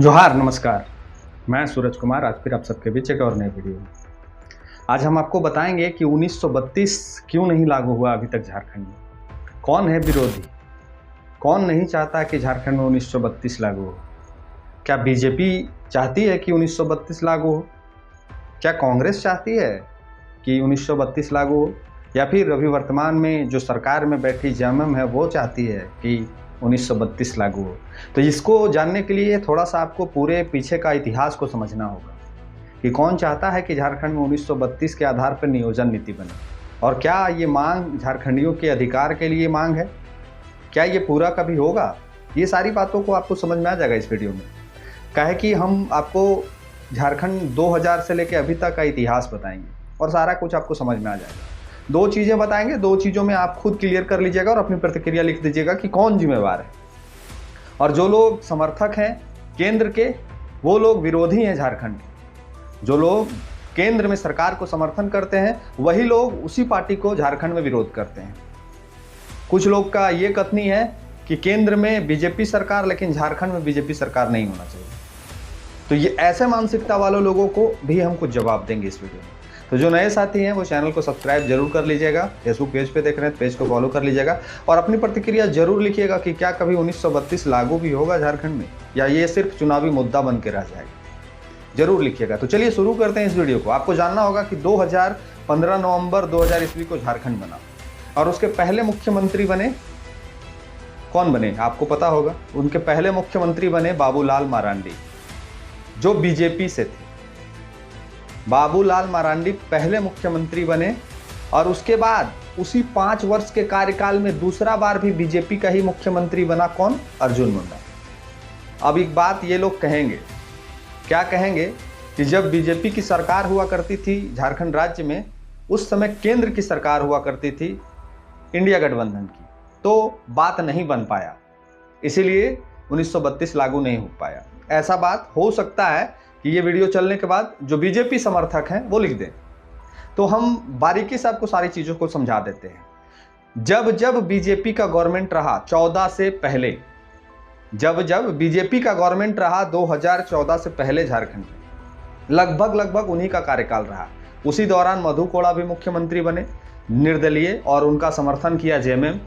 जोहार नमस्कार। मैं सूरज कुमार आज फिर आप सबके बीच एक और नई वीडियो। आज हम आपको बताएंगे कि 1932 क्यों नहीं लागू हुआ अभी तक झारखंड में। कौन है विरोधी, कौन नहीं चाहता कि झारखंड में 1932 लागू हो। क्या बीजेपी चाहती है कि 1932 लागू हो? क्या कांग्रेस चाहती है कि 1932 लागू हो, या फिर अभी वर्तमान में जो सरकार में बैठी जेएमएम है वो चाहती है कि 1932 लागू हो? तो इसको जानने के लिए थोड़ा सा आपको पूरे पीछे का इतिहास को समझना होगा कि कौन चाहता है कि झारखंड में 1932 के आधार पर नियोजन नीति बने, और क्या ये मांग झारखंडियों के अधिकार के लिए मांग है, क्या ये पूरा कभी होगा। ये सारी बातों को आपको समझ में आ जाएगा इस वीडियो में। काहे कि हम आपको झारखंड 2000 से लेकर अभी तक का इतिहास बताएंगे और सारा कुछ आपको समझ में आ जाएगा। दो चीज़ें बताएंगे, दो चीज़ों में आप खुद क्लियर कर लीजिएगा और अपनी प्रतिक्रिया लिख दीजिएगा कि कौन जिम्मेवार है। और जो लोग समर्थक हैं केंद्र के, वो लोग विरोधी हैं झारखंड के। जो लोग केंद्र में सरकार को समर्थन करते हैं वही लोग उसी पार्टी को झारखंड में विरोध करते हैं। कुछ लोग का ये कथनी है कि केंद्र में बीजेपी सरकार, लेकिन झारखंड में बीजेपी सरकार नहीं होना चाहिए। तो ये ऐसे मानसिकता वाले लोगों को भी हम कुछ जवाब देंगे इस वीडियो में। तो जो नए साथी हैं वो चैनल को सब्सक्राइब जरूर कर लीजिएगा। फेसबुक पेज पे देख रहे हैं, पेज को फॉलो कर लीजिएगा और अपनी प्रतिक्रिया जरूर लिखिएगा कि क्या कभी 1932 लागू भी होगा झारखंड में, या ये सिर्फ चुनावी मुद्दा बन के रह जाएगा। जरूर लिखिएगा। तो चलिए शुरू करते हैं इस वीडियो को। आपको जानना होगा कि 2015 नवंबर 2000 ईस्वी को झारखंड बना और उसके पहले मुख्यमंत्री बने, कौन बने आपको पता होगा। उनके पहले मुख्यमंत्री बने बाबूलाल मरांडी, जो बीजेपी से थे। बाबूलाल मरांडी पहले मुख्यमंत्री बने और उसके बाद उसी 5 वर्ष के कार्यकाल में दूसरा बार भी बीजेपी का ही मुख्यमंत्री बना, कौन? अर्जुन मुंडा। अब एक बात ये लोग कहेंगे, क्या कहेंगे कि जब बीजेपी की सरकार हुआ करती थी झारखंड राज्य में, उस समय केंद्र की सरकार हुआ करती थी इंडिया गठबंधन की, तो बात नहीं बन पाया, इसीलिए 1932 लागू नहीं हो पाया। ऐसा बात हो सकता है कि ये वीडियो चलने के बाद जो बीजेपी समर्थक हैं वो लिख दें। तो हम बारीकी से आपको सारी चीज़ों को समझा देते हैं। जब जब बीजेपी का गवर्नमेंट रहा 14 से पहले, जब बीजेपी का गवर्नमेंट रहा 2014 से पहले झारखंड में, लगभग उन्हीं का कार्यकाल रहा। उसी दौरान मधु कोड़ा भी मुख्यमंत्री बने निर्दलीय, और उनका समर्थन किया जेएमएम।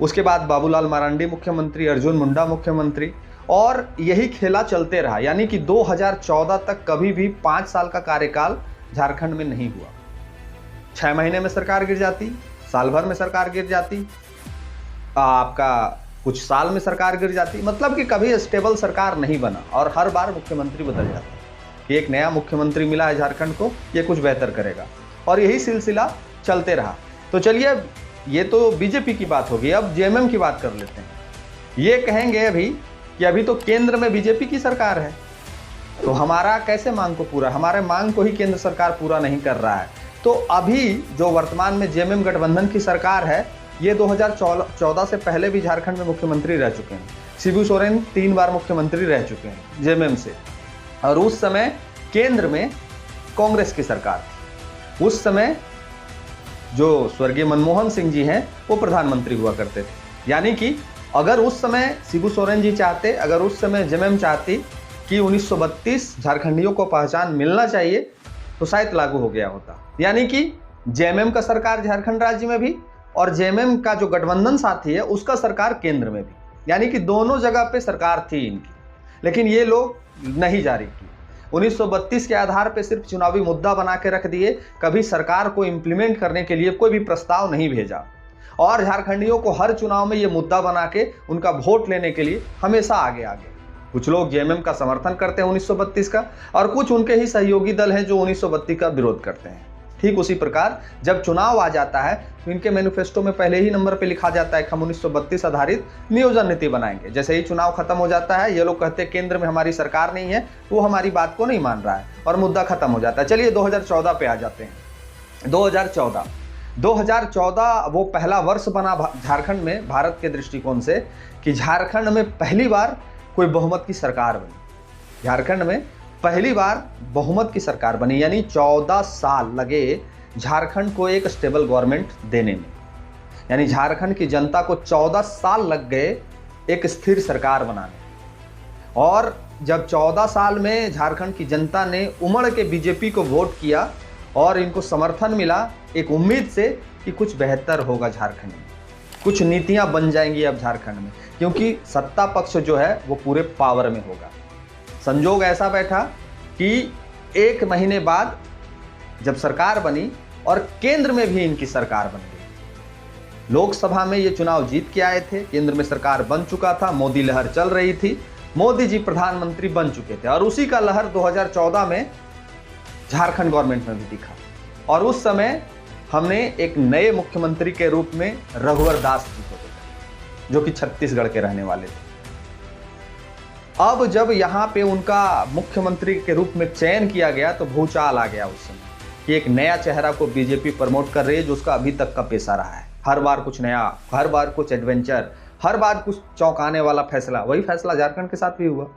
उसके बाद बाबूलाल मरांडी मुख्यमंत्री, अर्जुन मुंडा मुख्यमंत्री, और यही खेला चलते रहा। यानी कि 2014 तक कभी भी 5 साल का कार्यकाल झारखंड में नहीं हुआ। 6 महीने में सरकार गिर जाती, साल भर में सरकार गिर जाती, आपका कुछ साल में सरकार गिर जाती, मतलब कि कभी स्टेबल सरकार नहीं बना और हर बार मुख्यमंत्री बदल जाता कि एक नया मुख्यमंत्री मिला है झारखंड को, ये कुछ बेहतर करेगा, और यही सिलसिला चलते रहा। तो चलिए, ये तो बीजेपी की बात होगी। अब जेएमएम की बात कर लेते हैं। ये कहेंगे अभी कि अभी तो केंद्र में बीजेपी की सरकार है, तो हमारा कैसे मांग को पूरा, हमारे मांग को ही केंद्र सरकार पूरा नहीं कर रहा है। तो अभी जो वर्तमान में जेएमएम गठबंधन की सरकार है, ये 2014 से पहले भी झारखंड में मुख्यमंत्री रह चुके हैं। शिबू सोरेन 3 बार मुख्यमंत्री रह चुके हैं जेएमएम से, और उस समय केंद्र में कांग्रेस की सरकार थी। उस समय जो स्वर्गीय मनमोहन सिंह जी हैं वो प्रधानमंत्री हुआ करते थे। यानी कि अगर उस समय शिबू सोरेन जी चाहते, अगर उस समय जेएमएम चाहती कि 1932 झारखंडियों को पहचान मिलना चाहिए, तो शायद लागू हो गया होता। यानी कि जेएमएम का सरकार झारखंड राज्य में भी, और जेएमएम का जो गठबंधन साथी है उसका सरकार केंद्र में भी, यानी कि दोनों जगह पे सरकार थी इनकी। लेकिन ये लोग नहीं जारी की, 1932 के आधार पर सिर्फ चुनावी मुद्दा बना के रख दिए, कभी सरकार को इम्प्लीमेंट करने के लिए कोई भी प्रस्ताव नहीं भेजा, और झारखंडियों को हर चुनाव में ये मुद्दा बना के उनका वोट लेने के लिए हमेशा आगे आगे। कुछ लोग जेएमएम का समर्थन करते हैं 1932 का, और कुछ उनके ही सहयोगी दल हैं जो 1932 का विरोध करते हैं। ठीक उसी प्रकार जब चुनाव आ जाता है तो इनके मैनिफेस्टो में पहले ही नंबर पे लिखा जाता है कि हम 1932 आधारित नियोजन नीति बनाएंगे। जैसे ही चुनाव खत्म हो जाता है, ये लोग कहते हैं केंद्र में हमारी सरकार नहीं है, वो हमारी बात को नहीं मान रहा है, और मुद्दा खत्म हो जाता है। चलिए 2014 पे आ जाते हैं। 2014 वो पहला वर्ष बना झारखंड में भारत के दृष्टिकोण से कि झारखंड में पहली बार कोई बहुमत की सरकार बनी। झारखंड में पहली बार बहुमत की सरकार बनी, यानी 14 साल लगे झारखंड को एक स्टेबल गवर्नमेंट देने में। यानी झारखंड की जनता को 14 साल लग गए एक स्थिर सरकार बनाने। और जब 14 साल में झारखंड की जनता ने उमड़ के बीजेपी को वोट किया और इनको समर्थन मिला एक उम्मीद से कि कुछ बेहतर होगा झारखंड में, कुछ नीतियां बन जाएंगी अब झारखंड में, क्योंकि सत्ता पक्ष जो है वो पूरे पावर में होगा। संजोग ऐसा बैठा कि 1 महीने बाद जब सरकार बनी और केंद्र में भी इनकी सरकार बन गई। लोकसभा में ये चुनाव जीत के आए थे, केंद्र में सरकार बन चुका था, मोदी लहर चल रही थी, मोदी जी प्रधानमंत्री बन चुके थे और उसी का लहर 2014 में झारखंड गवर्नमेंट में भी दिखा। और उस समय हमने एक नए मुख्यमंत्री के रूप में रघुवर दास जी को देखा, जो कि छत्तीसगढ़ के रहने वाले थे। अब जब यहाँ पे उनका मुख्यमंत्री के रूप में चयन किया गया तो भूचाल आ गया उस समय कि एक नया चेहरा को बीजेपी प्रमोट कर रही है, जो उसका अभी तक का पेशा रहा है। हर बार कुछ नया, हर बार कुछ एडवेंचर, हर बार कुछ चौंकाने वाला फैसला। वही फैसला झारखंड के साथ भी हुआ।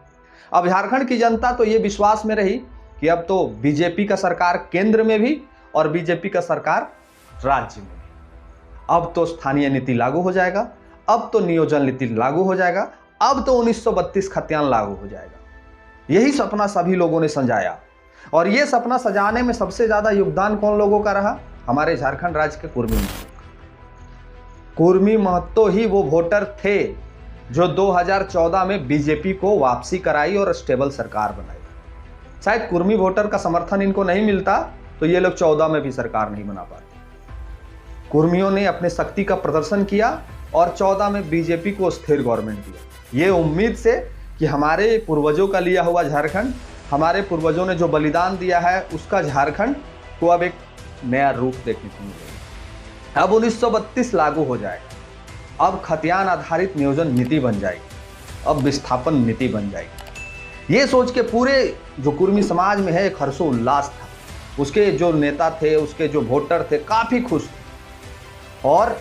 अब झारखंड की जनता तो ये विश्वास में रही कि अब तो बीजेपी का सरकार केंद्र में भी और बीजेपी का सरकार राज्य में भी। अब तो स्थानीय नीति लागू हो जाएगा, अब तो नियोजन नीति लागू हो जाएगा, अब तो 1932 खतियान लागू हो जाएगा। यही सपना सभी लोगों ने संजाया और ये सपना सजाने में सबसे ज्यादा योगदान कौन लोगों का रहा? हमारे झारखंड राज्य के कुर्मी महतो। कुर्मी महतो ही वो वोटर थे जो 2014 में बीजेपी को वापसी कराई और स्टेबल सरकार बनाई। शायद कुर्मी वोटर का समर्थन इनको नहीं मिलता तो ये लोग 14 में भी सरकार नहीं बना पाते। कुर्मियों ने अपने शक्ति का प्रदर्शन किया और 14 में बीजेपी को स्थिर गवर्नमेंट दिया, ये उम्मीद से कि हमारे पूर्वजों का लिया हुआ झारखंड, हमारे पूर्वजों ने जो बलिदान दिया है उसका झारखंड को अब एक नया रूप देखने को मिलेगा। अब 1932 लागू हो जाएगा, अब खतियान आधारित नियोजन नीति बन जाएगी, अब विस्थापन नीति बन जाएगी। ये सोच के पूरे जो कुर्मी समाज में है एक हर्षोल्लास था। उसके जो नेता थे, उसके जो वोटर थे, काफी खुश थे और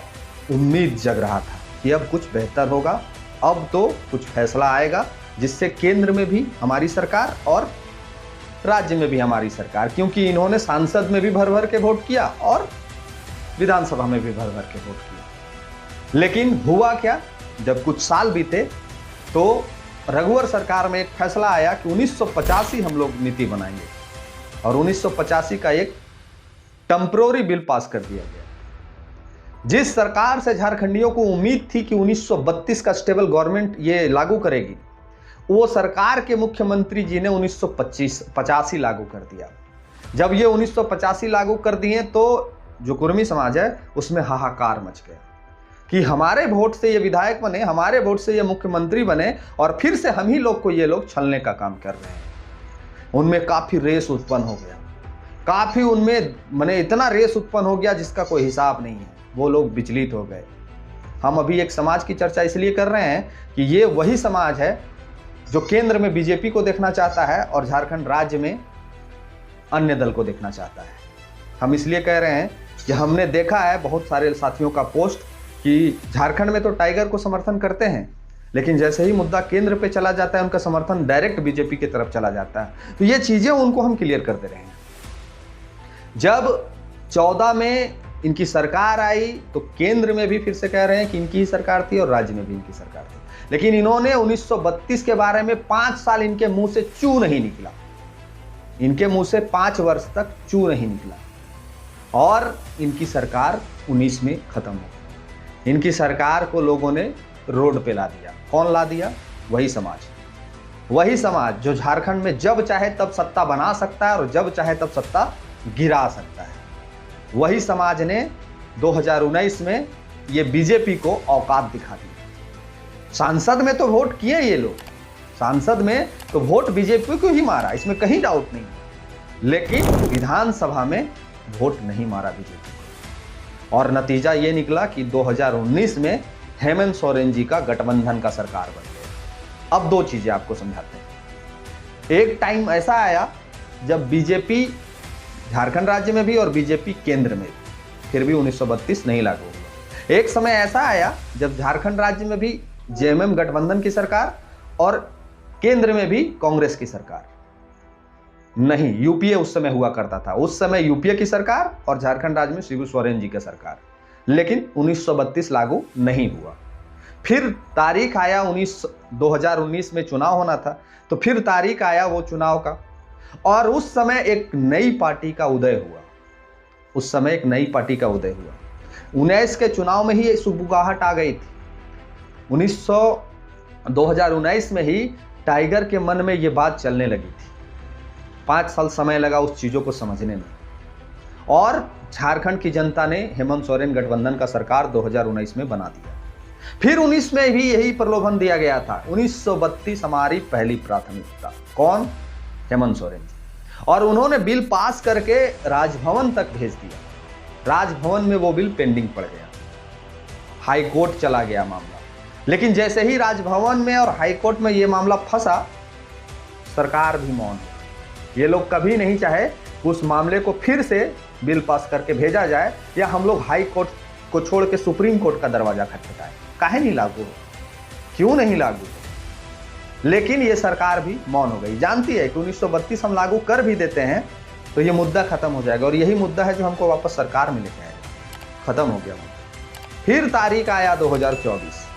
उम्मीद जग रहा था कि अब कुछ बेहतर होगा, अब तो कुछ फैसला आएगा जिससे केंद्र में भी हमारी सरकार और राज्य में भी हमारी सरकार, क्योंकि इन्होंने सांसद में भी भर भर के वोट किया और विधानसभा में भी भर भर के वोट किया। लेकिन हुआ क्या, जब कुछ साल बीते तो रघुवर सरकार में एक फैसला आया कि 1985 हम लोग नीति बनाएंगे और 1985 का एक टेम्पररी बिल पास कर दिया गया। जिस सरकार से झारखंडियों को उम्मीद थी कि 1932 का स्टेबल गवर्नमेंट ये लागू करेगी, वो सरकार के मुख्यमंत्री जी ने 1985 लागू कर दिया। जब ये 1985 लागू कर दिए तो जो कुर्मी समाज है उसमें हाहाकार मच गया कि हमारे वोट से ये विधायक बने, हमारे वोट से ये मुख्यमंत्री बने और फिर से हम ही लोग को ये लोग छलने का काम कर रहे हैं। उनमें काफी रेस उत्पन्न हो गया, काफी उनमें माने इतना रेस उत्पन्न हो गया जिसका कोई हिसाब नहीं है। वो लोग विचलित हो गए। हम अभी एक समाज की चर्चा इसलिए कर रहे हैं कि ये वही समाज है जो केंद्र में बीजेपी को देखना चाहता है और झारखंड राज्य में अन्य दल को देखना चाहता है। हम इसलिए कह रहे हैं कि हमने देखा है बहुत सारे साथियों का पोस्ट कि झारखंड में तो टाइगर को समर्थन करते हैं, लेकिन जैसे ही मुद्दा केंद्र पे चला जाता है उनका समर्थन डायरेक्ट बीजेपी की तरफ चला जाता है। तो ये चीजें उनको हम क्लियर करते रहे हैं। जब 14 में इनकी सरकार आई तो केंद्र में भी फिर से कह रहे हैं कि इनकी ही सरकार थी और राज्य में भी इनकी सरकार थी, लेकिन इन्होंने 1932 के बारे में 5 साल इनके मुंह से चू नहीं निकला। इनके मुंह से 5 वर्ष तक चू नहीं निकला और इनकी सरकार 19 में खत्म हो गई। इनकी सरकार को लोगों ने रोड पे ला दिया। कौन ला दिया? वही समाज जो झारखंड में जब चाहे तब सत्ता बना सकता है और जब चाहे तब सत्ता गिरा सकता है। वही समाज ने 2019 में ये बीजेपी को औकात दिखा दी। सांसद में तो वोट किए ये लोग, सांसद में तो वोट बीजेपी को ही मारा, इसमें कहीं डाउट नहीं, लेकिन विधानसभा में वोट नहीं मारा बीजेपी को। और नतीजा ये निकला कि 2019 में हेमंत सोरेन जी का गठबंधन का सरकार बन गया। अब 2 चीजें आपको समझाते हैं। एक टाइम ऐसा आया जब बीजेपी झारखंड राज्य में भी और बीजेपी केंद्र में भी, फिर भी 1932 नहीं लागू हुआ। एक समय ऐसा आया जब झारखंड राज्य में भी जेएमएम गठबंधन की सरकार और केंद्र में भी कांग्रेस की सरकार, नहीं यूपीए उस समय हुआ करता था। उस समय यूपीए की सरकार और झारखंड राज्य में शिबू सोरेन जी की सरकार, लेकिन 1932 लागू नहीं हुआ फिर तारीख आया 2019 में चुनाव होना था, तो फिर तारीख आया वो चुनाव का, और उस समय एक नई पार्टी का उदय हुआ। उस समय एक नई पार्टी का उदय हुआ। 19 के चुनाव में ही एक सुगबुगाहट आ गई थी। 2019 में ही टाइगर के मन में ये बात चलने लगी थी। 5 साल समय लगा उस चीज़ों को समझने में, और झारखंड की जनता ने हेमंत सोरेन गठबंधन का सरकार 2019 में बना दिया। फिर 19 में भी यही प्रलोभन दिया गया था, 1932 हमारी पहली प्राथमिकता। कौन? हेमंत सोरेन जी। और उन्होंने बिल पास करके राजभवन तक भेज दिया। राजभवन में वो बिल पेंडिंग पड़ गया, हाई कोर्ट चला गया मामला। लेकिन जैसे ही राजभवन में और हाई कोर्ट में ये मामला फंसा, सरकार भी मौन है। ये लोग कभी नहीं चाहे उस मामले को फिर से बिल पास करके भेजा जाए, या हम लोग हाई कोर्ट को छोड़ के सुप्रीम कोर्ट का दरवाजा खटखटाए। काहे नहीं लागू हो? क्यों नहीं लागू हो? लेकिन ये सरकार भी मौन हो गई। जानती है कि 1932 हम लागू कर भी देते हैं तो ये मुद्दा खत्म हो जाएगा, और यही मुद्दा है जो हमको वापस सरकार में लेके आएगा। खत्म हो गया मुद्दा। फिर तारीख आया 2024।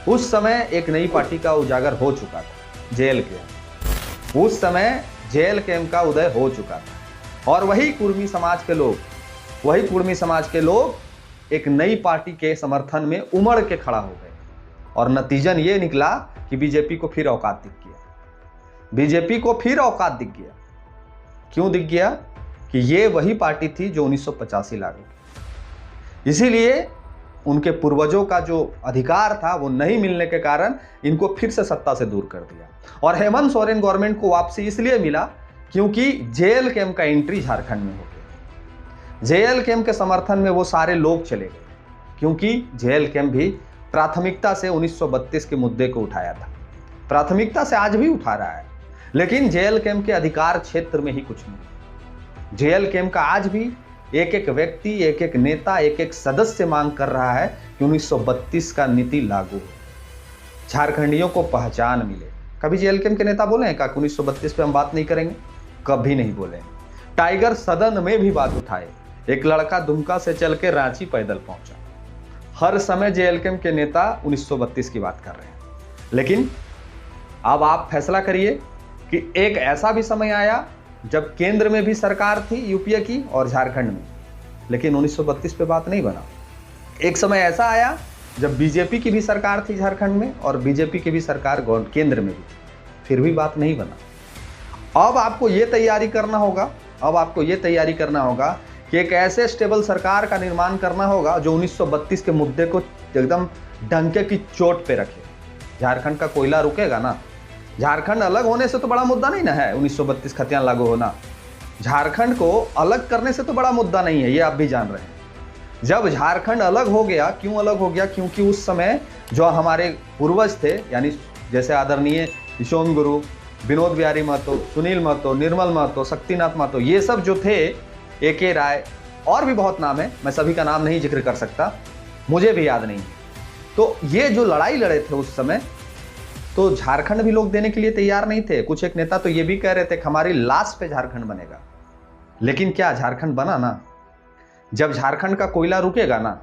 उस समय एक नई पार्टी का उजागर हो चुका था, JLKM। उस समय JLKM का उदय हो चुका था, और वही कुर्मी समाज के लोग एक नई पार्टी के समर्थन में उमड़ के खड़ा हो गए, और नतीजन ये निकला कि बीजेपी को फिर औकात दिख गया। बीजेपी को फिर औकात दिख गया। क्यों दिख गया? कि ये वही पार्टी थी जो 1985 लागू की। इसीलिए उनके पूर्वजों का जो अधिकार था वो नहीं मिलने के कारण इनको फिर से सत्ता से दूर कर दिया। और हेमंत सोरेन गवर्नमेंट को वापसी इसलिए मिला क्योंकि JLKM का एंट्री झारखंड में हो गया। JLKM के समर्थन में वो सारे लोग चले गए, क्योंकि JLKM भी प्राथमिकता से 1932 के मुद्दे को उठाया था। प्राथमिकता से आज भी उठा रहा है, लेकिन JLKM के अधिकार क्षेत्र में ही कुछ नहीं। JLKM का आज भी एक एक व्यक्ति, एक एक नेता, एक एक सदस्य मांग कर रहा है कि 1932 का नीति लागू हो, झारखंडियों को पहचान मिले। कभी JLKM के नेता बोले हैं क्या 1932 पे हम बात नहीं करेंगे? कभी नहीं बोले। टाइगर सदन में भी बात उठाए। एक लड़का दुमका से चल के रांची पैदल पहुंचा। हर समय JLKM के नेता 1932 की बात कर रहे हैं। लेकिन अब आप फैसला करिए कि एक ऐसा भी समय आया जब केंद्र में भी सरकार थी यूपीए की और झारखंड में, लेकिन 1932 पे बात नहीं बना। एक समय ऐसा आया जब बीजेपी की भी सरकार थी झारखंड में और बीजेपी की भी सरकार केंद्र में भी थी, फिर भी बात नहीं बना। अब आपको ये तैयारी करना होगा कि एक ऐसे स्टेबल सरकार का निर्माण करना होगा जो 1932 के मुद्दे को एकदम डंके की चोट पे रखे। झारखंड का कोयला रुकेगा ना? झारखंड अलग होने से तो बड़ा मुद्दा नहीं ना है 1932 खतियान लागू होना। झारखंड को अलग करने से तो बड़ा मुद्दा नहीं है, ये आप भी जान रहे हैं। जब झारखंड अलग हो गया, क्यों अलग हो गया? क्योंकि उस समय जो हमारे पूर्वज थे, यानी जैसे आदरणीय यशोम गुरु, विनोद बिहारी महतो, सुनील महतो, निर्मल महतो, शक्तिनाथ महतो, ये सब जो थे, AK राय, और भी बहुत नाम है, मैं सभी का नाम नहीं जिक्र कर सकता, मुझे भी याद नहीं। तो ये जो लड़ाई लड़े थे उस समय, तो झारखंड भी लोग देने के लिए तैयार नहीं थे। कुछ एक नेता तो ये भी कह रहे थे कि हमारी लाश पे झारखंड बनेगा। लेकिन क्या झारखंड बना ना? जब झारखंड का कोयला रुकेगा ना,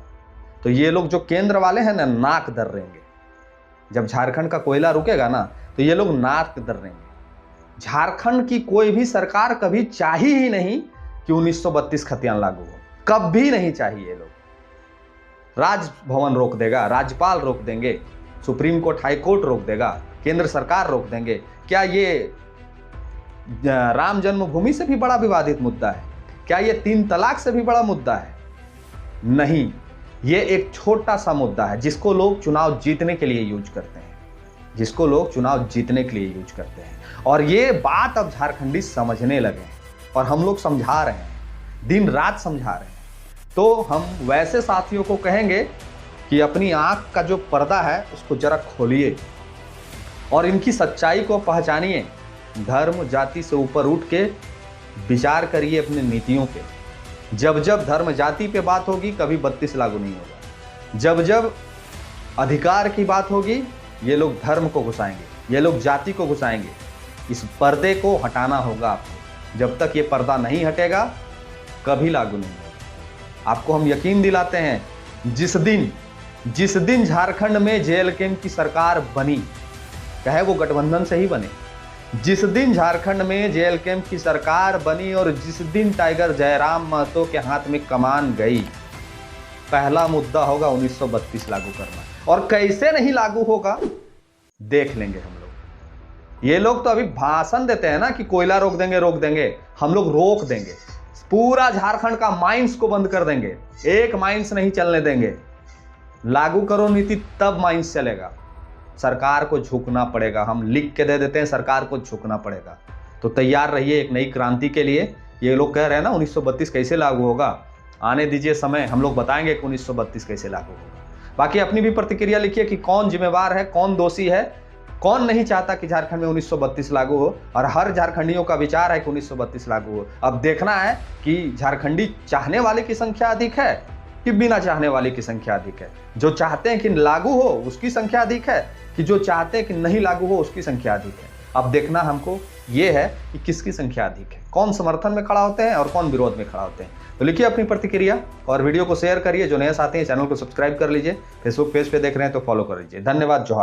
तो ये लोग जो केंद्र वाले हैं ना, नाक दर्रेंगे। जब झारखंड का कोयला रुकेगा ना, तो ये लोग नाक दर्रेंगे। झारखंड की कोई भी सरकार कभी चाही ही नहीं कि 1932 खतियान लागू हो, कभी नहीं चाहिए। ये लोग राजभवन रोक देगा, राज्यपाल रोक देंगे, सुप्रीम कोर्ट, हाई कोर्ट रोक देगा, केंद्र सरकार रोक देंगे। क्या ये राम जन्मभूमि से भी बड़ा विवादित मुद्दा है? क्या ये 3 तलाक से भी बड़ा मुद्दा है? नहीं, ये एक छोटा सा मुद्दा है जिसको लोग चुनाव जीतने के लिए यूज करते हैं, और ये बात अब झारखंडी समझने लगे हैं, और हम लोग समझा रहे हैं, दिन रात समझा रहे हैं। तो हम वैसे साथियों को कहेंगे कि अपनी आंख का जो पर्दा है उसको जरा खोलिए और इनकी सच्चाई को पहचानिए। धर्म जाति से ऊपर उठ के विचार करिए अपने नीतियों पे। जब जब धर्म जाति पे बात होगी, कभी 32 लागू नहीं होगा। जब जब अधिकार की बात होगी, ये लोग धर्म को घुसाएंगे, ये लोग जाति को घुसाएंगे। इस पर्दे को हटाना होगा आपको। जब तक ये पर्दा नहीं हटेगा, कभी लागू नहीं होगा। आपको हम यकीन दिलाते हैं, जिस दिन जिस दिन झारखंड में जेएलके की सरकार बनी, चाहे वो गठबंधन से ही बने, जिस दिन झारखंड में जेएलके की सरकार बनी और जिस दिन टाइगर जयराम महतो के हाथ में कमान गई, पहला मुद्दा होगा 1932 लागू करना। और कैसे नहीं लागू होगा देख लेंगे हम लोग। ये लोग तो अभी भाषण देते हैं ना कि कोयला रोक देंगे, हम लोग रोक देंगे। पूरा झारखंड का माइंस को बंद कर देंगे, एक माइंस नहीं चलने देंगे। लागू करो नीति तब माइंस चलेगा। सरकार को झुकना पड़ेगा, हम लिख के दे देते हैं, सरकार को झुकना पड़ेगा। तो तैयार रहिए एक नई क्रांति के लिए। ये लोग कह रहे हैं ना 1932 कैसे लागू होगा, आने दीजिए समय, हम लोग बताएंगे कि 1932 कैसे लागू होगा। बाकी अपनी भी प्रतिक्रिया लिखिए कि कौन जिम्मेवार है, कौन दोषी है, कौन नहीं चाहता कि झारखंड में 1932 लागू हो। और हर झारखंडियों का विचार है कि 1932 लागू हो। अब देखना है कि झारखंडी चाहने वाले की संख्या अधिक है कि बिना चाहने वाले की संख्या अधिक है। जो चाहते हैं कि लागू हो उसकी संख्या अधिक है कि जो चाहते हैं कि नहीं लागू हो उसकी संख्या अधिक है। अब देखना हमको ये है कि किसकी संख्या अधिक है, कौन समर्थन में खड़ा होते हैं और कौन विरोध में खड़ा होते हैं। तो लिखिए अपनी प्रतिक्रिया और वीडियो को शेयर करिए। जो नए साथी हैं चैनल को सब्सक्राइब कर लीजिए। फेसबुक पेज पे देख रहे हैं तो फॉलो कर लीजिए। धन्यवाद, जोहार।